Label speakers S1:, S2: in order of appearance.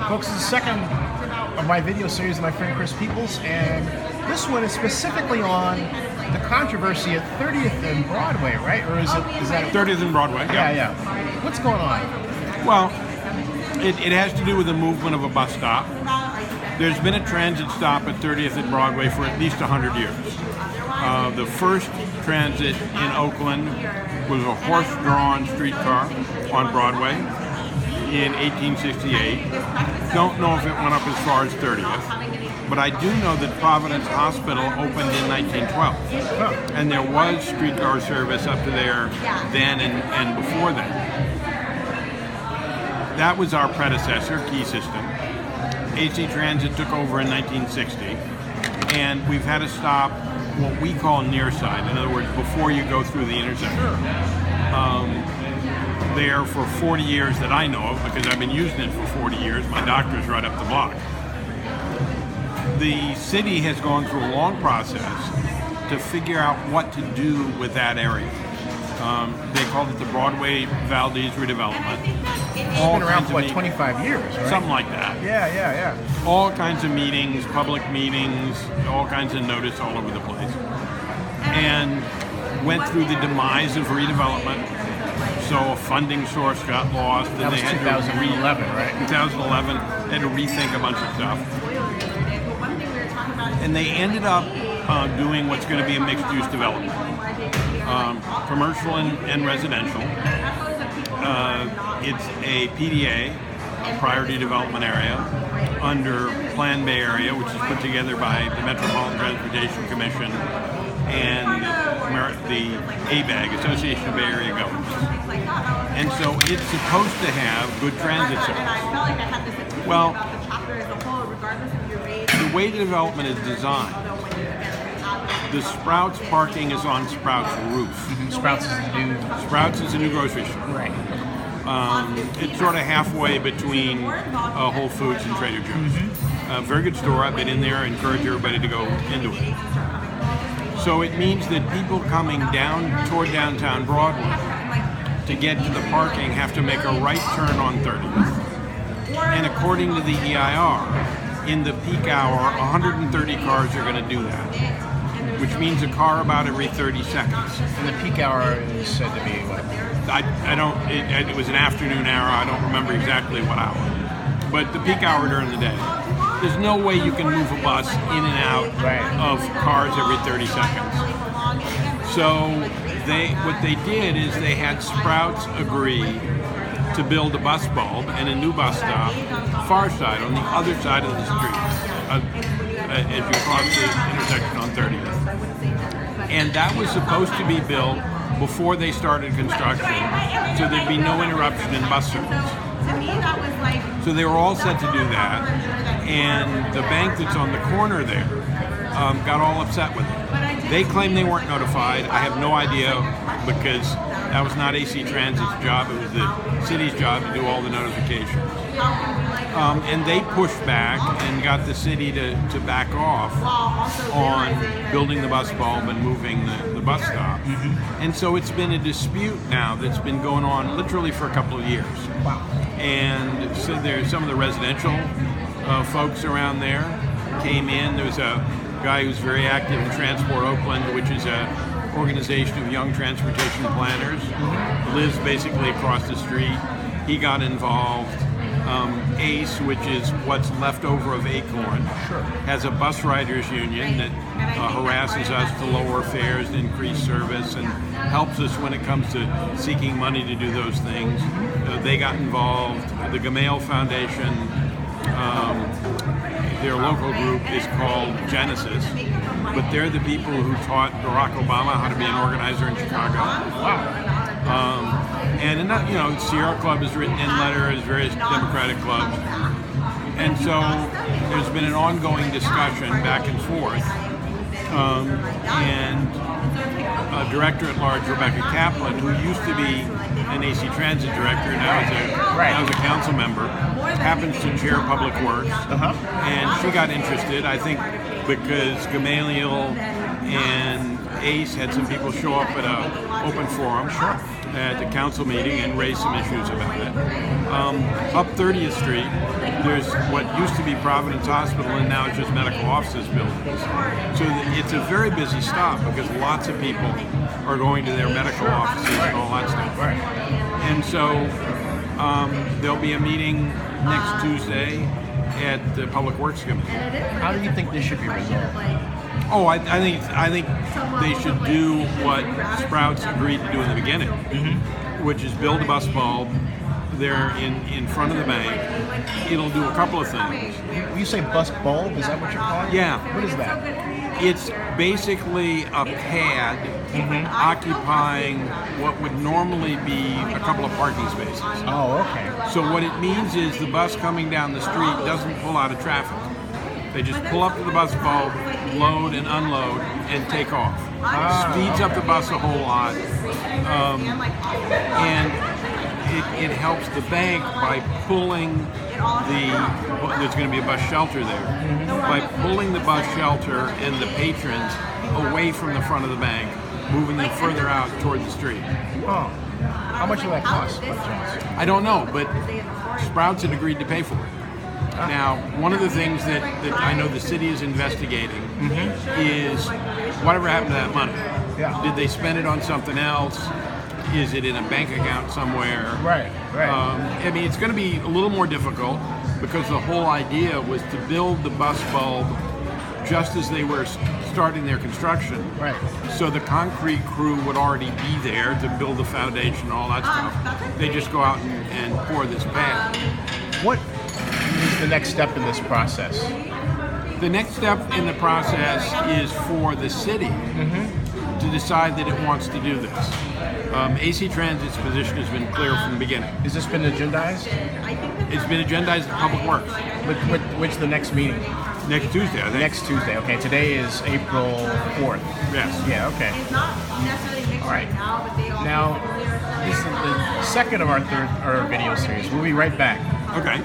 S1: Folks, this is the second of my video series of my friend Chris Peeples, and this one is specifically on the controversy at 30th and Broadway, right? Or is that
S2: 30th and Broadway?
S1: Yeah. What's going on?
S2: Well, it has to do with the movement of a bus stop. There's been a transit stop at 30th and Broadway for at least 100 years. The first transit in Oakland was a horse-drawn streetcar on Broadway in 1868. Don't know if it went up as far as 30th, but I do know that Providence Hospital opened in 1912, and there was streetcar service up to there then and before then. That was our predecessor, Key System. AC Transit took over in 1960, and we've had to stop what we call near side. In other words, before you go through the intersection. There for 40 years that I know of, because I've been using it for 40 years. My doctor's right up the block. The city has gone through a long process to figure out what to do with that area. They called it the Broadway Valdez redevelopment.
S1: It's been around for like 25 years, right?
S2: Something like that.
S1: Yeah.
S2: All kinds of meetings, public meetings, all kinds of notice all over the place. And went through the demise of redevelopment. So a funding source got lost.
S1: That was 2011, right?
S2: 2011, they had to rethink a bunch of stuff. And they ended up doing what's going to be a mixed-use development. Commercial and residential. It's a PDA, a priority development area, under Plan Bay Area, which is put together by the Metropolitan Transportation Commission and the ABAG, Association of Bay Area Governments. And so it's supposed to have good transit service. Well, the way the development is designed, the Sprouts parking is on Sprouts' roof.
S1: Mm-hmm. Sprouts is
S2: a new grocery store.
S1: Right.
S2: It's sort of halfway between Whole Foods and Trader Joe's.
S1: Mm-hmm.
S2: Very good store. I've been in there. I encourage everybody to go into it. So it means that people coming down toward downtown Broadway to get to the parking have to make a right turn on 30th. And according to the EIR, in the peak hour, 130 cars are going to do that, which means a car about every 30 seconds.
S1: And the peak hour is said to be what?
S2: It was an afternoon hour. I don't remember exactly what hour. But the peak hour during the day. There's no way you can move a bus in and out of cars every 30 seconds. So what they did is they had Sprouts agree to build a bus bulb and a new bus stop far side, on the other side of the street, as you cross the intersection on 30th. And that was supposed to be built before they started construction, so there'd be no interruption in bus service. So they were all set to do that, and the bank that's on the corner there got all upset with it. They claim they weren't notified. I have no idea, because that was not AC Transit's job. It was the city's job to do all the notifications. And they pushed back and got the city to back off on building the bus bulb and moving the bus stop. Mm-hmm. And so it's been a dispute now that's been going on literally for a couple of years.
S1: Wow.
S2: And so there's some of the residential folks around there came in. There was a guy who's very active in Transport Oakland, which is a organization of young transportation planners. Mm-hmm. Lives basically across the street. He got involved. ACE, which is what's left over of Acorn, has a bus riders union that harasses us to lower fares, increase service, and helps us when it comes to seeking money to do those things. They got involved. The Gamale Foundation, their local group is called Genesis, but they're the people who taught Barack Obama how to be an organizer in Chicago.
S1: Wow.
S2: And Sierra Club has written in letters, various Democratic clubs. And so there's been an ongoing discussion back and forth. And Director at Large Rebecca Kaplan, who used to be an AC Transit director, now is a council member, happens to chair Public Works. And she got interested, I think, because Gamaliel and Ace had some people show up at a open forum at the council meeting and raise some issues about it. Up 30th Street, there's what used to be Providence Hospital and now it's just medical offices buildings. So it's a very busy stop because lots of people are going to their medical offices and all that stuff. And so there'll be a meeting next Tuesday at the Public Works Committee.
S1: How do you think this should be resolved?
S2: Oh, I think they should do what Sprouts agreed to do in the beginning, which is build a bus bulb there in front of the bank. It'll do a couple of things.
S1: You say bus bulb? Is that what you're calling it?
S2: Yeah.
S1: What is that?
S2: It's basically a pad occupying what would normally be a couple of parking spaces.
S1: Oh, okay.
S2: So what it means is the bus coming down the street doesn't pull out of traffic. They just pull up to the bus bulb, load and unload, and take off. Speeds up the bus a whole lot, and it helps the bank by pulling there's going to be a bus shelter there, by pulling the bus shelter and the patrons away from the front of the bank, moving them further out toward the street.
S1: Oh. How much will that cost?
S2: I don't know, but Sprouts had agreed to pay for it. Now, one of the things that I know the city is investigating is whatever happened to that money.
S1: Yeah.
S2: Did they spend it on something else? Is it in a bank account somewhere?
S1: Right.
S2: I mean, it's going to be a little more difficult because the whole idea was to build the bus bulb just as they were starting their construction.
S1: Right.
S2: So the concrete crew would already be there to build the foundation and all that stuff. They just go out and pour this pad.
S1: What is the next step in this process?
S2: The next step in the process is for the city to decide that it wants to do this. AC Transit's position has been clear from the beginning.
S1: Has this been agendized?
S2: It's been agendized at Public Works.
S1: Which the next meeting?
S2: Next Tuesday, I think.
S1: Next Tuesday. Okay. Today is April 4th.
S2: Yes.
S1: Yeah. Okay. All right. Now, this is the second of our video series. We'll be right back.
S2: Okay.